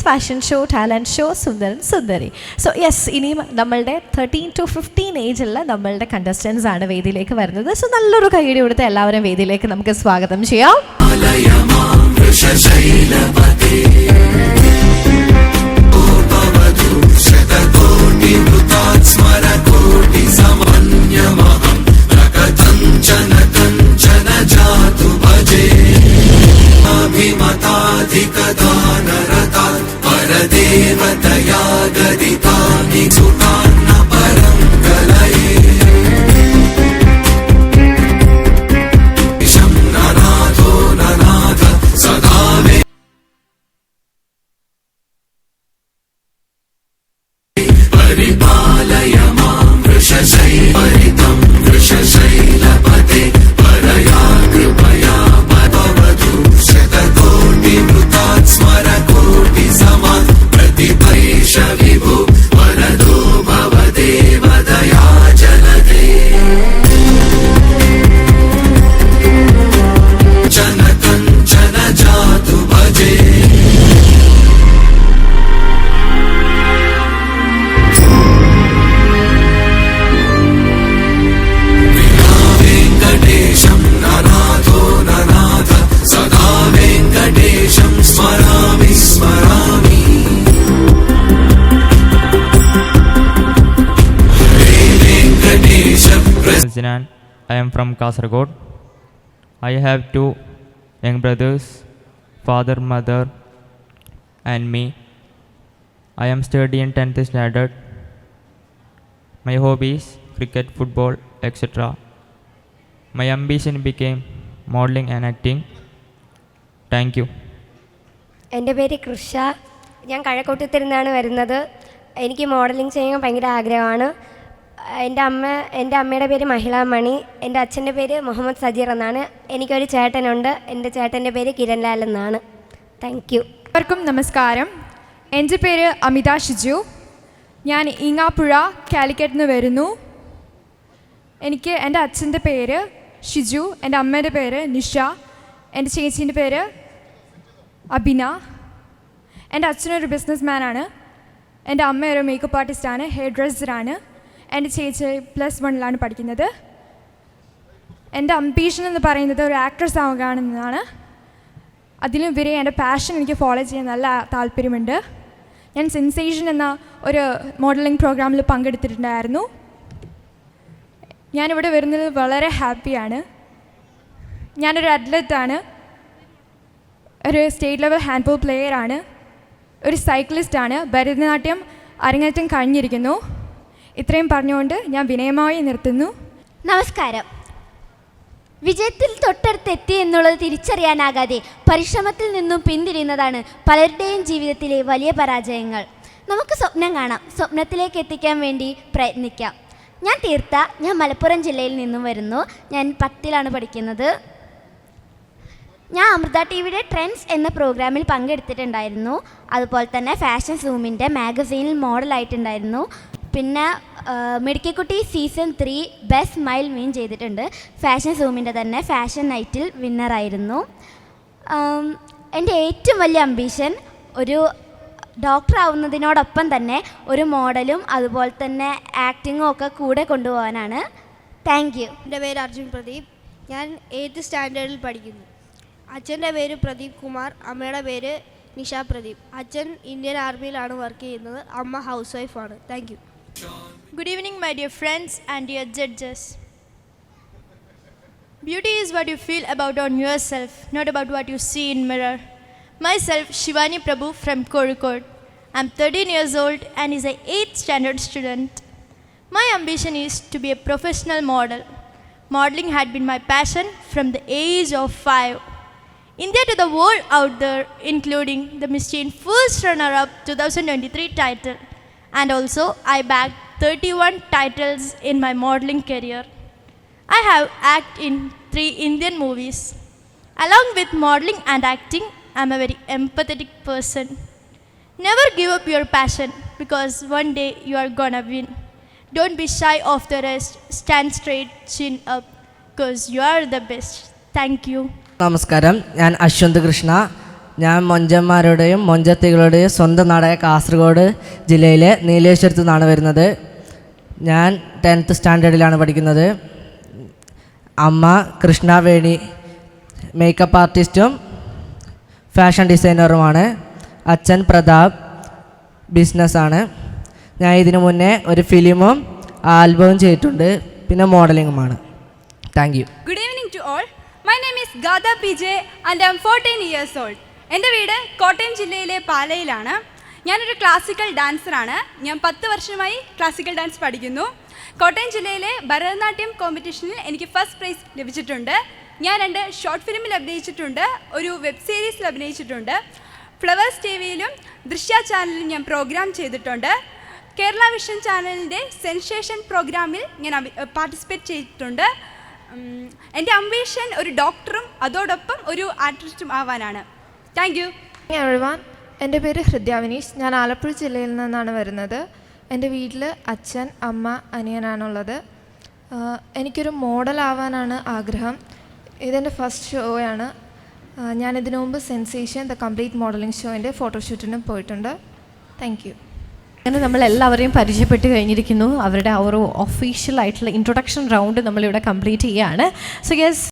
Fashion show, talent show, സുന്ദരൻ സുന്ദരി. So yes, ഇനിയും നമ്മളുടെ 13 to 15 ഏജുള്ള നമ്മളുടെ കണ്ടസ്റ്റൻസ് ആണ് വേദിയിലേക്ക് വരുന്നത്. സോ നല്ലൊരു കൈയ്യടി കൊടുത്ത് എല്ലാവരും വേദിയിലേക്ക് നമുക്ക് സ്വാഗതം ചെയ്യാം. परदेवतया गदितानि सुतान्न परं कलये शं ननाथो ननाथ सदा मे परिपालय मां वृषशैलपरितं वृषशैलपते परया कृपया भवतु शतकोटिवृतात् स्मरकोटि समा प्रतिपैष विभु वरदो भव देवदया जलदे जन कञ्चन जातु भजे वेङ्कटेशं ननाथो ननाथ सदा वेङ्कटेशं स्मरामि स्मरामि Zinan. I am from Kasaragod. I have 2 young brothers, father, mother, and me. I am studying 10th standard. My hobbies: cricket, football, etc. My ambition became modeling and acting. Thank you. എൻ്റെ പേര് കൃഷ. ഞാൻ കഴക്കൂട്ടത്തിൽ നിന്നാണ് വരുന്നത്. എനിക്ക് modelling ചെയ്യാൻ ഭയങ്കര ആഗ്രഹമാണ്. എൻ്റെ അമ്മയുടെ പേര് മഹിളാമണി. എൻ്റെ അച്ഛൻ്റെ പേര് മുഹമ്മദ് സജീർ എന്നാണ്. എനിക്കൊരു ചേട്ടനുണ്ട്. എൻ്റെ ചേട്ടൻ്റെ പേര് കിരൺലാൽ എന്നാണ്. Thank you. എല്ലാവർക്കും നമസ്കാരം. എൻ്റെ പേര് അമിത ഷിജു. ഞാൻ ഈങ്ങാപ്പുഴ കാലിക്കറ്റ് നിന്ന് വരുന്നു. എനിക്ക് എൻ്റെ അച്ഛൻ്റെ പേര് ഷിജു, എൻ്റെ അമ്മയുടെ പേര് നിഷ, എൻ്റെ ചേച്ചീൻ്റെ പേര് അബിന. എൻ്റെ അച്ഛനൊരു ബിസിനസ് മാനാണ്. എൻ്റെ അമ്മ ഒരു മേക്കപ്പ് ആർട്ടിസ്റ്റാണ്, ഹെയർ ഡ്രസ്സറാണ്. എൻ്റെ ചേച്ചി +1 പഠിക്കുന്നത്. എൻ്റെ അംബീഷൻ എന്ന് പറയുന്നത് ഒരു ആക്ട്രസ് ആവുകയാണെന്നാണ്. അതിലുപരി എൻ്റെ പാഷൻ എനിക്ക് ഫോളോ ചെയ്യാൻ നല്ല താല്പര്യമുണ്ട്. ഞാൻ സെൻസേഷൻ എന്ന ഒരു മോഡലിംഗ് പ്രോഗ്രാമിൽ പങ്കെടുത്തിട്ടുണ്ടായിരുന്നു. ഞാനിവിടെ വരുന്നത് വളരെ ഹാപ്പിയാണ്. ഞാനൊരു അത്ലറ്റാണ്, ഒരു സ്റ്റേറ്റ് ലെവൽ ഹാൻഡ്ബോൾ പ്ലെയറാണ്, ഒരു സൈക്ലിസ്റ്റാണ്. ഭരതനാട്യം അരങ്ങേറ്റം കഴിഞ്ഞിരിക്കുന്നു. ഇത്രയും പറഞ്ഞുകൊണ്ട് ഞാൻ വിനയമായി നിർത്തുന്നു. നമസ്കാരം. വിജയത്തിൽ തൊട്ടടുത്തെത്തി എന്നുള്ളത് തിരിച്ചറിയാനാകാതെ പരിശ്രമത്തിൽ നിന്നും പിന്തിരിയുന്നതാണ് പലരുടെയും ജീവിതത്തിലെ വലിയ പരാജയങ്ങൾ. നമുക്ക് സ്വപ്നം കാണാം, സ്വപ്നത്തിലേക്ക് എത്തിക്കാൻ വേണ്ടി പ്രയത്നിക്കാം. ഞാൻ മലപ്പുറം ജില്ലയിൽ നിന്നും വരുന്നു. ഞാൻ 10ലാണ് പഠിക്കുന്നത്. ഞാൻ അമൃത ടിവിയുടെ ട്രെൻഡ്സ് എന്ന പ്രോഗ്രാമിൽ പങ്കെടുത്തിട്ടുണ്ടായിരുന്നു. അതുപോലെ തന്നെ ഫാഷൻ സൂമിൻ്റെ മാഗസീനിൽ മോഡലായിട്ടുണ്ടായിരുന്നു. പിന്നെ മിടുക്കിക്കുട്ടി സീസൺ 3 ബെസ്റ്റ് സ്മൈൽ വിൻ ചെയ്തിട്ടുണ്ട്. ഫാഷൻ സൂമിൻ്റെ തന്നെ ഫാഷൻ നൈറ്റിൽ വിന്നറായിരുന്നു. എൻ്റെ ഏറ്റവും വലിയ അംബീഷൻ ഒരു ഡോക്ടർ ആവുന്നതിനോടൊപ്പം തന്നെ ഒരു മോഡലും അതുപോലെ തന്നെ ആക്ടിങ്ങും ഒക്കെ കൂടെ കൊണ്ടുപോകാനാണ്. Thank you. എൻ്റെ പേര് അർജുൻ പ്രദീപ്. ഞാൻ 8th സ്റ്റാൻഡേർഡിൽ പഠിക്കുന്നു. അച്ഛൻ്റെ പേര് പ്രദീപ് കുമാർ, അമ്മയുടെ പേര് നിഷ പ്രദീപ്. അച്ഛൻ ഇന്ത്യൻ ആർമിയിലാണ് വർക്ക് ചെയ്യുന്നത്, അമ്മ ഹൗസ് വൈഫാണ്. Thank you. Good evening, my dear friends and dear judges. Beauty is what you feel about on yourself, not about what you see in mirror. Myself, Shivani Prabhu from Kozhikode. I'm 13 years old and is an 8th standard student. My ambition is to be a professional model. Modeling had been my passion from the age of 5. India to the world out there, including the Miss Teen first runner-up 2023 title. And also, I bagged 31 titles in my modeling career. I have acted in 3 Indian movies. Along with modeling and acting, I'm a very empathetic person. Never give up your passion because one day you are gonna win. Don't be shy of the rest. Stand straight, chin up, because you are the best. Thank you. നമസ്കാരം, ഞാൻ അശ്വന്ത് കൃഷ്ണ. ഞാൻ മൊഞ്ചന്മാരുടെയും മൊഞ്ചത്തികളുടെയും സ്വന്തം നാടായ കാസർഗോഡ് ജില്ലയിലെ നീലേശ്വരത്തു നിന്നാണ് വരുന്നത്. ഞാൻ 10th സ്റ്റാൻഡേർഡിലാണ് പഠിക്കുന്നത്. അമ്മ കൃഷ്ണവേണി, മേക്കപ്പ് ആർട്ടിസ്റ്റും ഫാഷൻ ഡിസൈനറുമാണ്. അച്ഛൻ പ്രതാപ്, ബിസിനസ്സാണ്. ഞാൻ ഇതിനു മുന്നേ ഒരു ഫിലിമും ആൽബവും ചെയ്തിട്ടുണ്ട്, പിന്നെ മോഡലിങ്ങുമാണ്. Thank you. Good evening to all. My name is Gada PJ and I am 14 years old. എൻ്റെ വീട് കോട്ടയം ജില്ലയിലെ പാലയിലാണ്. ഞാനൊരു ക്ലാസിക്കൽ ഡാൻസറാണ്. ഞാൻ 10 വർഷമായി ക്ലാസിക്കൽ ഡാൻസ് പഠിക്കുന്നു. കോട്ടയം ജില്ലയിലെ ഭരതനാട്യം കോമ്പറ്റീഷനിൽ എനിക്ക് ഫസ്റ്റ് പ്രൈസ് ലഭിച്ചിട്ടുണ്ട്. ഞാൻ 2 ഷോർട്ട് ഫിലിമിൽ അഭിനയിച്ചിട്ടുണ്ട്, ഒരു വെബ് സീരീസിൽ അഭിനയിച്ചിട്ടുണ്ട്. ഫ്ലവേഴ്സ് ടിവിയിലും ദൃശ്യ ചാനലിലും ഞാൻ പ്രോഗ്രാം ചെയ്തിട്ടുണ്ട്. കേരള വിഷൻ ചാനലിൻ്റെ സെൻസേഷൻ പ്രോഗ്രാമിൽ ഞാൻ പാർട്ടിസിപ്പേറ്റ് ചെയ്തിട്ടുണ്ട്. എൻ്റെ അംബീഷൻ ഒരു ഡോക്ടറും അതോടൊപ്പം ഒരു ആർട്ടിസ്റ്റും ആവാനാണ്. Thank you. എവരിവൺ, എൻ്റെ പേര് ഹൃദ്യ വിനീഷ്. ഞാൻ ആലപ്പുഴ ജില്ലയിൽ നിന്നാണ് വരുന്നത്. എൻ്റെ വീട്ടിൽ അച്ഛൻ, അമ്മ, അനിയനാണുള്ളത്. എനിക്കൊരു മോഡലാവാനാണ് ആഗ്രഹം. ഇതെൻ്റെ ഫസ്റ്റ് ഷോയാണ്. ഞാൻ ഇതിനു മുമ്പ് സെൻസേഷൻ ദ കംപ്ലീറ്റ് മോഡലിംഗ് ഷോയിൻ്റെ ഫോട്ടോഷൂട്ടിനും പോയിട്ടുണ്ട്. Thank you. അങ്ങനെ നമ്മളെല്ലാവരെയും പരിചയപ്പെട്ട് കഴിഞ്ഞിരിക്കുന്നു. അവരുടെ ആ ഒരു ഒഫീഷ്യൽ ആയിട്ടുള്ള ഇൻട്രൊഡക്ഷൻ റൗണ്ട് നമ്മളിവിടെ കംപ്ലീറ്റ് ചെയ്യുകയാണ്. So yes,